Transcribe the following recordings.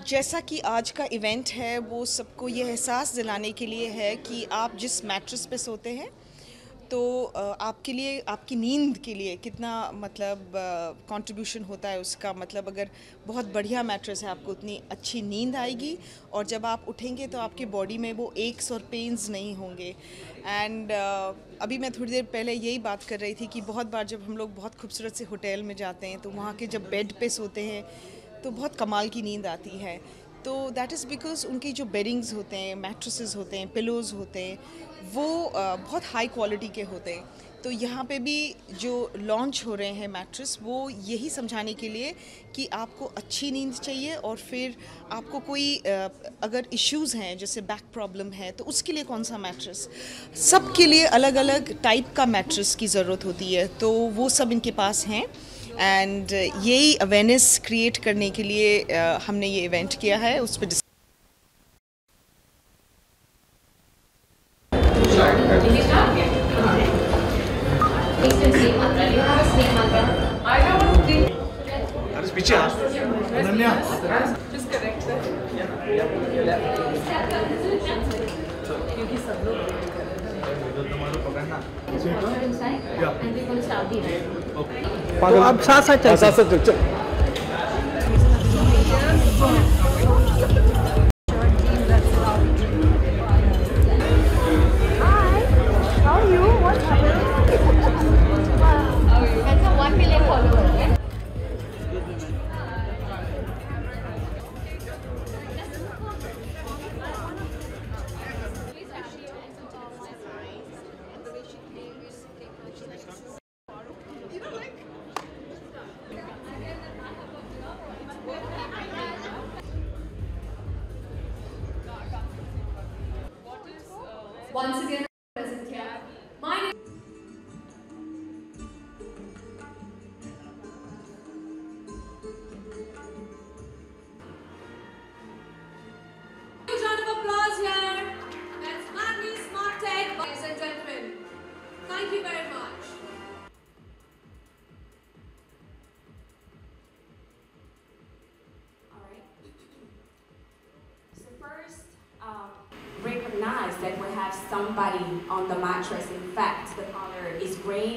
जैसा कि आज का इवेंट है वो सबको ये एहसास दिलाने के लिए है कि आप जिस मैट्रेस पे सोते हैं तो आपके लिए आपकी नींद के लिए कितना मतलब कंट्रीब्यूशन होता है उसका मतलब अगर बहुत बढ़िया मैट्रेस है आपको उतनी अच्छी नींद आएगी और जब आप उठेंगे तो आपके बॉडी में वो एक्स और पेन्स नहीं होंगे। एंड अभी मैं थोड़ी देर पहले यही बात कर रही थी कि बहुत बार जब हम लोग बहुत खूबसूरत से होटल में जाते हैं तो वहाँ के जब बेड पे सोते हैं तो बहुत कमाल की नींद आती है। तो दैट इज़ बिकॉज उनकी जो बेडिंग्स होते हैं, मैट्रेसेस होते हैं, पिलोज़ होते हैं, वो बहुत हाई क्वालिटी के होते हैं। तो यहाँ पे भी जो लॉन्च हो रहे हैं मैट्रेस वो यही समझाने के लिए कि आपको अच्छी नींद चाहिए और फिर आपको कोई अगर इश्यूज़ हैं जैसे बैक प्रॉब्लम है तो उसके लिए कौन सा मैट्रेस, सबके लिए अलग अलग टाइप का मैट्रेस की ज़रूरत होती है। तो वो सब इनके पास हैं एंड यही अवेयरनेस क्रिएट करने के लिए हमने ये इवेंट किया है। उस पर तो आप साथ साथ चल Once again, present here. My name round of applause here. That's Manly Smart Tech, ladies and gentlemen. Thank you very much. All right. So first, recognize that we have somebody on the mattress. In fact, the color is gray.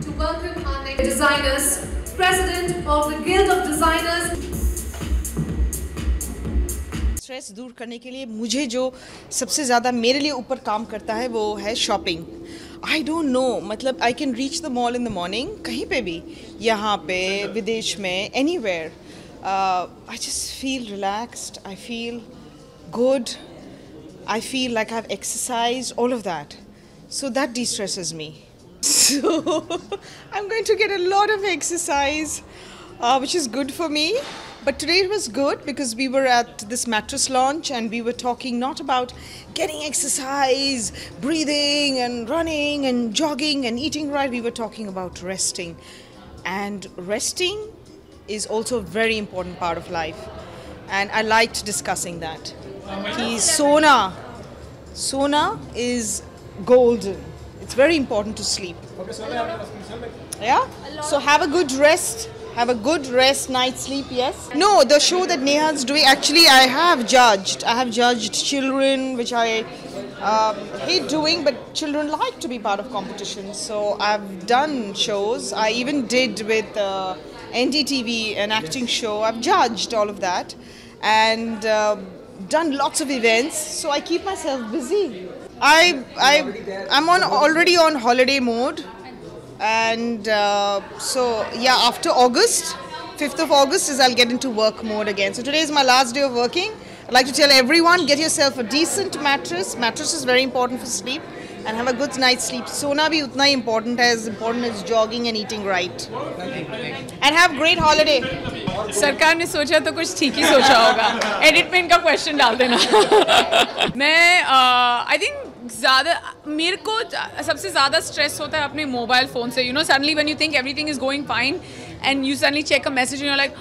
To welcome our next designers, President of the Guild of Designers. Stress दूर करने के लिए मुझे जो सबसे ज़्यादा मेरे लिए ऊपर काम करता है वो है शॉपिंग। आई डोंट नो, मतलब I can reach the mall in the morning, कहीं पे भी, यहाँ पे, विदेश में, anywhere. I just feel relaxed, I feel good, I feel like I have exercise, all of that, so that de-stresses me. So I'm going to get a lot of exercise, which is good for me. But today it was good because we were at this mattress launch and we were talking not about getting exercise, breathing and running and jogging and eating right. We were talking about resting. And resting is also a very important part of life. And I liked discussing that. Sona is golden. It's very important to sleep. Yeah? So have a good rest. Have a good rest, night sleep, yes? No, the show that Neha's doing, actually I have judged children, which I hate doing, but children like to be part of competitions. So I've done shows. I even did with NDTV, an acting show. I've judged all of that and done lots of events. So I keep myself busy. I'm already on holiday mode. And so yeah, after August, 5th of August is I'll get into work mode again. So today is my last day of working. I'd like to tell everyone, get yourself a decent mattress. Mattress is very important for sleep, and have a good night's sleep. Sona bhi utna hi important as jogging and eating right. And have great holiday. सरकार ने सोचा तो कुछ ठीक ही सोचा होगा। Edit में इनका क्वेश्चन डाल देना। मैं आई थिंक ज़्यादा मेरे को सबसे ज़्यादा स्ट्रेस होता है अपने मोबाइल फ़ोन से। You know, suddenly when you think everything is going fine and you suddenly check a message and you are like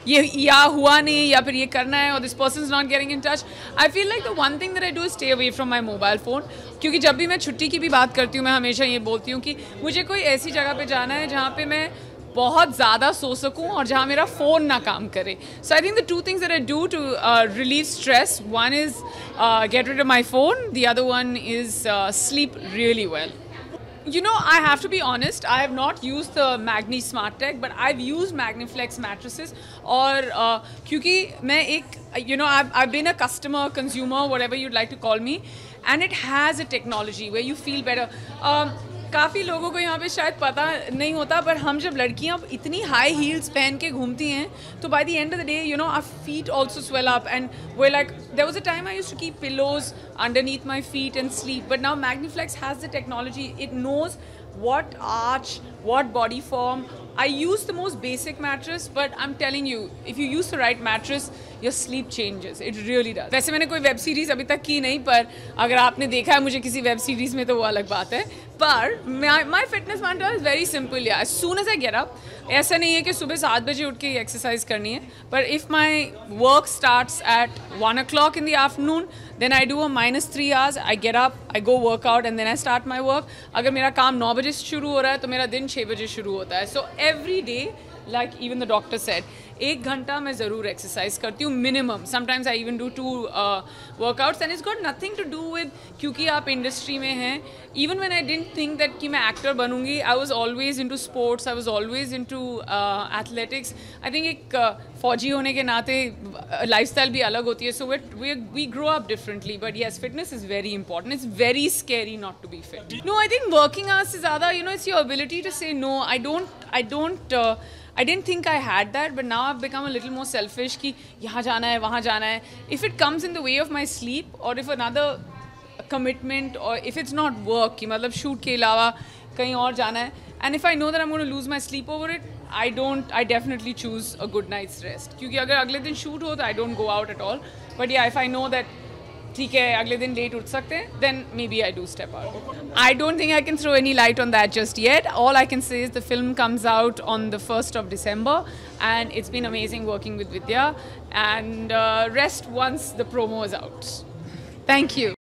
ये या हुआ नहीं या फिर ये करना है और this person is not getting in touch. I feel like the one thing that I do is stay away from my mobile phone. क्योंकि जब भी मैं छुट्टी की भी बात करती हूँ मैं हमेशा ये बोलती हूँ कि मुझे कोई ऐसी जगह पे जाना है जहाँ पे मैं बहुत ज़्यादा सो सकूँ और जहाँ मेरा फ़ोन ना काम करे. So I think the two things that I do to relieve stress, one is get rid of my phone, the other one is sleep really well. You know, I have to be honest, I have not used the Magni Smart Tech, but I've used Magniflex mattresses. और क्योंकि मैं एक, you know, I've been a customer, consumer, whatever you'd like to call me, and it has a technology where you feel better. काफ़ी लोगों को यहाँ पे शायद पता नहीं होता, पर हम जब लड़कियाँ इतनी हाई हील्स पहन के घूमती हैं तो by the end of the day you know our feet also swell up and we like there was a time I used to keep pillows underneath my feet and sleep, but now Magniflex has the technology. It knows what arch, what body form. I use the most basic mattress, but I'm telling you, if you use the right mattress, your sleep changes. It really does. वैसे मैंने कोई web series अभी तक की नहीं, पर अगर आपने देखा है मुझे किसी वेब सीरीज़ में तो वो अलग बात है. पर my fitness mantra is very simple. Yeah, as soon as I get up, ऐसा नहीं है कि सुबह 7 बजे उठ के एक्सरसाइज करनी है, पर if my work starts at 1 o'clock in the afternoon, then I do a -3 hours. I get up, I go work out, and then I start my work. अगर मेरा काम 9 बजे से शुरू हो रहा है तो मेरा दिन 6 बजे शुरू होता है. So every day, like even the doctor said, 1 घंटा मैं ज़रूर एक्सरसाइज करती हूँ minimum. Sometimes I even do 2 workouts and it's got nothing to do with क्योंकि आप इंडस्ट्री में हैं. Even when I didn't think that कि मैं एक्टर बनूंगी, I was always into sports, I was always into athletics. I think एक फौजी होने के नाते लाइफस्टाइल भी अलग होती है, so we grow up differently. But yes, fitness is very important. It's very scary not to be fit. No, I think working hours से ज़्यादा you know it's your ability to say no. I didn't think I had that, but now I've become a little more selfish कि यहाँ जाना है, वहाँ जाना है. If it comes in the way of my sleep, or if another commitment, or if it's not work कि मतलब shoot के अलावा कहीं और जाना है, and if I know that I'm going to lose my sleep over it, I definitely choose a good night's rest. क्योंकि अगर अगले दिन shoot हो तो I don't go out at all. But yeah, if I know that ठीक है अगले दिन लेट उठ सकते हैं, then maybe I do step out. I don't think I can throw any light on that just yet. All I can say is the film comes out on the 1st of December, and it's been amazing working with Vidya, and rest once the promo is out. Thank you.